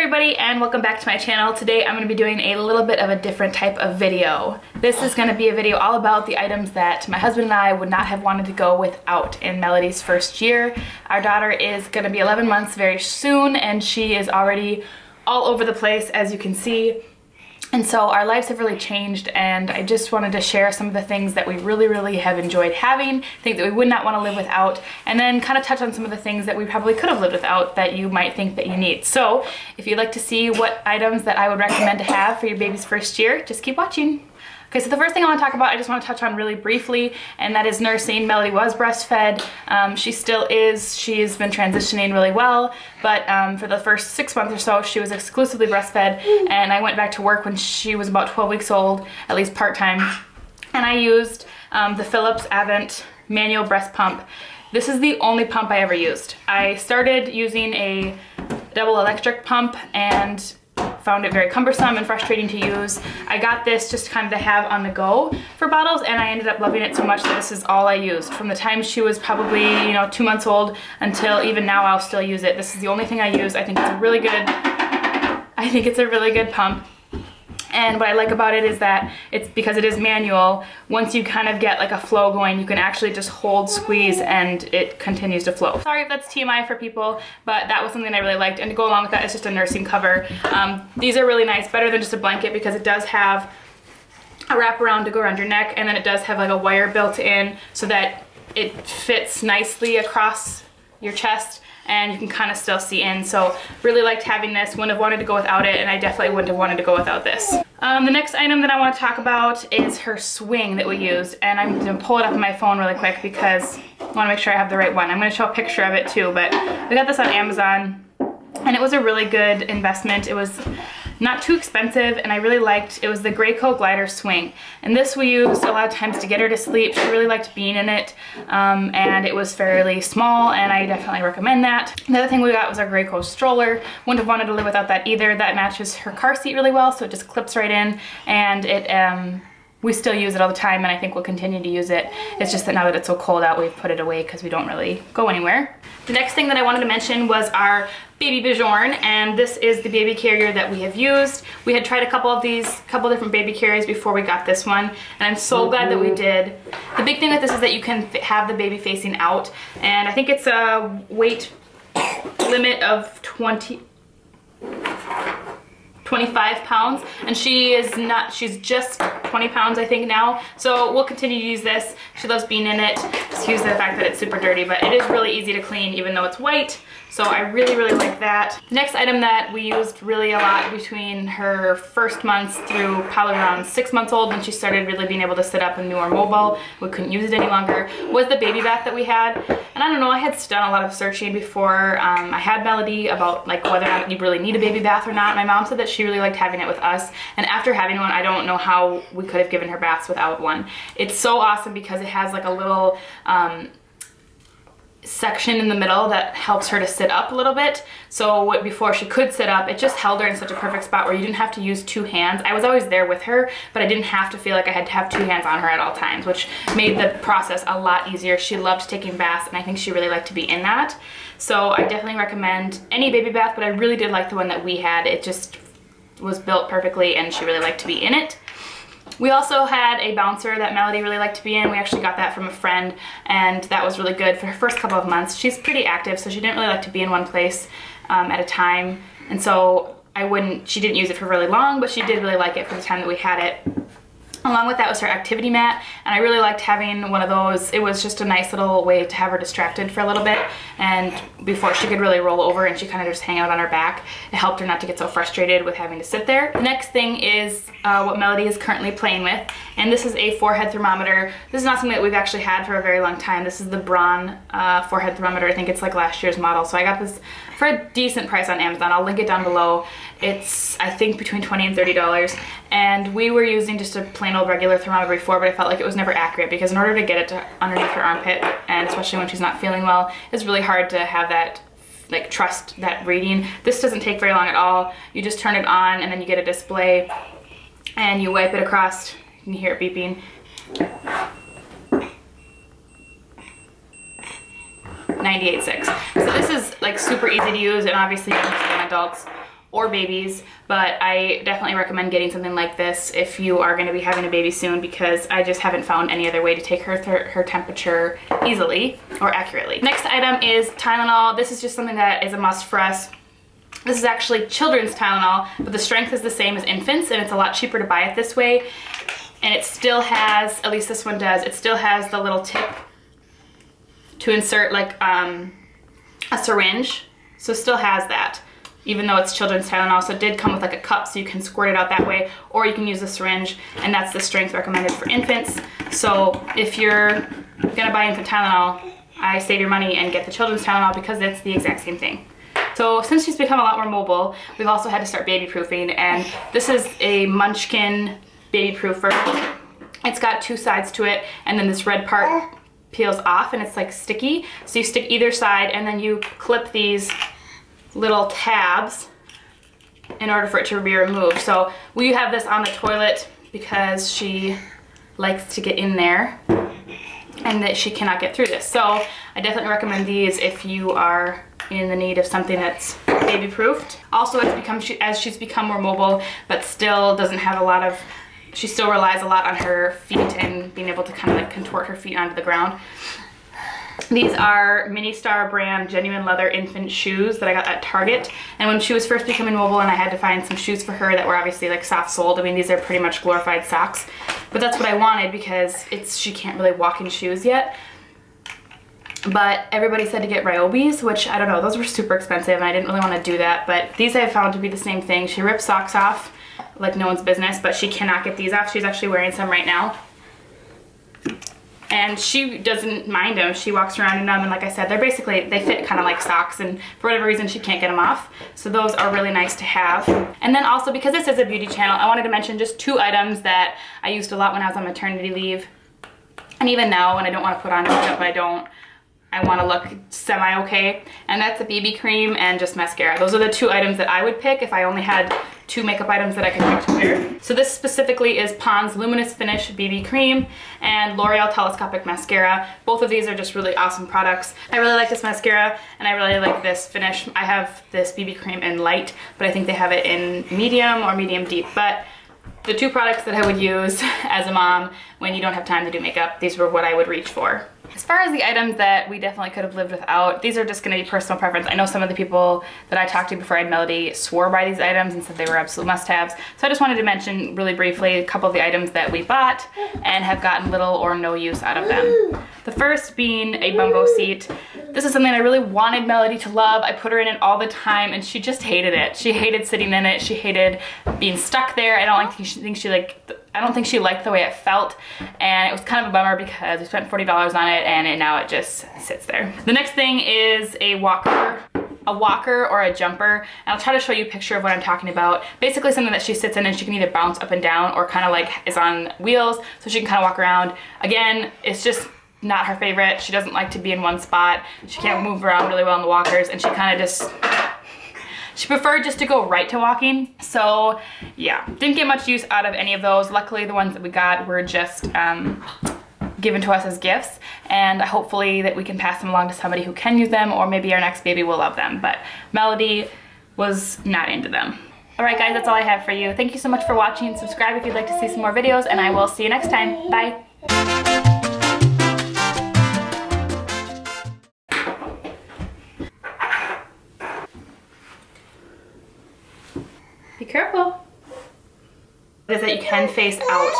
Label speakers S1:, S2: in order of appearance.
S1: everybody, and welcome back to my channel. Today I'm going to be doing a little bit of a different type of video. This is going to be a video all about the items that my husband and I would not have wanted to go without in Melody's first year. Our daughter is going to be 11 months very soon, and she is already all over the place, as you can see. And so our lives have really changed, and I just wanted to share some of the things that we really have enjoyed having, things that we would not want to live without, and then kind of touch on some of the things that we probably could have lived without that you might think that you need. So if you'd like to see what items that I would recommend to have for your baby's first year, just keep watching. Okay, so the first thing I want to talk about, I just want to touch on really briefly, and that is nursing. Melody was breastfed. She still is. She has been transitioning really well, but for the first 6 months or so, she was exclusively breastfed, and I went back to work when she was about 12 weeks old, at least part-time, and I used the Philips Avent manual breast pump. This is the only pump I ever used. I started using a double electric pump and found it very cumbersome and frustrating to use. I got this just kind of to have on the go for bottles, and I ended up loving it so much that this is all I used. From the time she was probably, 2 months old until even now, I'll still use it. This is the only thing I use. I think it's a really good pump. And what I like about it is that it's because it is manual, once you kind of get like a flow going, you can actually just hold, squeeze, and it continues to flow. Sorry if that's TMI for people, but that was something I really liked. And to go along with that, it's just a nursing cover. These are really nice, better than just a blanket, because it does have a wraparound to go around your neck, and then it does have like a wire built in so that it fits nicely across your chest, and you can kind of still see in. So really liked having this. Wouldn't have wanted to go without it, and I definitely wouldn't have wanted to go without this. The next item that I want to talk about is her swing that we used, and I'm going to pull it up on my phone really quick because I want to make sure I have the right one. I'm going to show a picture of it too, but we got this on Amazon, and it was a really good investment. It was not too expensive, and I really liked, it was the Graco glider swing. And this we used a lot of times to get her to sleep. She really liked being in it, and it was fairly small, and I definitely recommend that. The other thing we got was our Graco stroller. Wouldn't have wanted to live without that either. That matches her car seat really well, so it just clips right in, and it, we still use it all the time, and I think we'll continue to use it. It's just that now that it's so cold out, we've put it away because we don't really go anywhere. The next thing that I wanted to mention was our baby Bjorn, and this is the baby carrier that we have used. We had tried a couple of these, couple different baby carriers before we got this one, and I'm so glad that we did. The big thing with this is that you can have the baby facing out, and I think it's a weight limit of 25 pounds, and she is not, she's just 20 pounds I think now, so we'll continue to use this. She loves being in it. Excuse the fact that it's super dirty, but it is really easy to clean even though it's white, so I really like that. The next item that we used really a lot between her first months through probably around 6 months old, when she started really being able to sit up and be more mobile, we couldn't use it any longer, was the baby bath that we had. And I don't know, I had done a lot of searching before I had Melody about like whether or not you really need a baby bath or not. My mom said that she really liked having it with us, and after having one, I don't know how we could have given her baths without one. It's so awesome because it has like a little section in the middle that helps her to sit up a little bit. So before she could sit up, it just held her in such a perfect spot where you didn't have to use two hands. I was always there with her, but I didn't have to feel like I had to have two hands on her at all times, which made the process a lot easier. She loved taking baths, and I think she really liked to be in that. So I definitely recommend any baby bath, but I really did like the one that we had. It just was built perfectly, and she really liked to be in it. We also had a bouncer that Melody really liked to be in. We actually got that from a friend, and that was really good for her first couple of months. She's pretty active, so she didn't really like to be in one place at a time, and so she didn't use it for really long, but she did really like it for the time that we had it. Along with that was her activity mat, and I really liked having one of those. It was just a nice little way to have her distracted for a little bit, and before she could really roll over and she kind of just hang out on her back, it helped her not to get so frustrated with having to sit there. The next thing is what Melody is currently playing with, and this is a forehead thermometer. This is not something that we've actually had for a very long time. This is the Braun forehead thermometer. I think it's like last year's model, so I got this for a decent price on Amazon. I'll link it down below. It's, I think, between $20 and $30, and we were using just a plain old regular thermometer before, but I felt like it was never accurate, because in order to get it to underneath her armpit, and especially when she's not feeling well, it's really hard to have that, like, trust that reading. This doesn't take very long at all. You just turn it on, and then you get a display, and you wipe it across. You can hear it beeping. 98.6. So this is like super easy to use, and obviously you can use it on adults or babies, but I definitely recommend getting something like this if you are going to be having a baby soon, because I just haven't found any other way to take her temperature easily or accurately. Next item is Tylenol. This is just something that is a must for us. This is actually children's Tylenol, but the strength is the same as infants, and it's a lot cheaper to buy it this way. And it still has, at least this one does, it still has the little tip to insert like a syringe. So it still has that, even though it's children's Tylenol. So it did come with like a cup, so you can squirt it out that way, or you can use a syringe, and that's the strength recommended for infants. So if you're gonna buy infant Tylenol, I save your money and get the children's Tylenol because it's the exact same thing. So since she's become a lot more mobile, we've also had to start baby proofing, and this is a Munchkin Baby Proofer. It's got two sides to it, and then this red part peels off and it's like sticky. So you stick either side and then you clip these little tabs in order for it to be removed. So we have this on the toilet because she likes to get in there and that she cannot get through this. So I definitely recommend these if you are in the need of something that's baby proofed. Also, it's become, as she's become more mobile, but still doesn't have a lot of, she still relies a lot on her feet and being able to kind of like contort her feet onto the ground. These are Ministar brand genuine leather infant shoes that I got at Target. And when she was first becoming mobile and I had to find some shoes for her that were obviously like soft soled, I mean, these are pretty much glorified socks, but that's what I wanted because she can't really walk in shoes yet. But everybody said to get Ryobis, which I don't know, those were super expensive and I didn't really want to do that, but these I found to be the same thing. She rips socks off like no one's business, but she cannot get these off. She's actually wearing some right now. And she doesn't mind them. She walks around in them, and like I said, they fit kind of like socks, and for whatever reason she can't get them off. So those are really nice to have. And then also, because this is a beauty channel, I wanted to mention just two items that I used a lot when I was on maternity leave. And even now when I don't want to put on makeup, I want to look semi-okay, and that's the BB cream and just mascara. Those are the two items that I would pick if I only had two makeup items that I could pick to wear. So this specifically is Pond's Luminous Finish BB cream and L'Oreal Telescopic mascara. Both of these are just really awesome products. I really like this mascara and I really like this finish. I have this BB cream in light, but I think they have it in medium or medium deep. But the two products that I would use as a mom when you don't have time to do makeup, these were what I would reach for. As far as the items that we definitely could have lived without, these are just going to be personal preference. I know some of the people that I talked to before I had Melody swore by these items and said they were absolute must-haves. So I just wanted to mention really briefly a couple of the items that we bought and have gotten little or no use out of them. The first being a Bumbo seat. This is something I really wanted Melody to love. I put her in it all the time and she just hated it. She hated sitting in it. She hated being stuck there. I don't think she liked the way it felt, and it was kind of a bummer because we spent $40 on it and now it just sits there. The next thing is a walker or a jumper, and I'll try to show you a picture of what I'm talking about. Basically something that she sits in and she can either bounce up and down or kind of like is on wheels, so she can kind of walk around. Again, it's just not her favorite. She doesn't like to be in one spot. She can't move around really well in the walkers, and she kind of just, she preferred just to go right to walking. So yeah, didn't get much use out of any of those. Luckily the ones that we got were just given to us as gifts, and hopefully that we can pass them along to somebody who can use them, or maybe our next baby will love them. But Melody was not into them. Alright guys, that's all I have for you. Thank you so much for watching. Subscribe if you'd like to see some more videos, and I will see you next time. Bye! Be careful. Is that you can face out.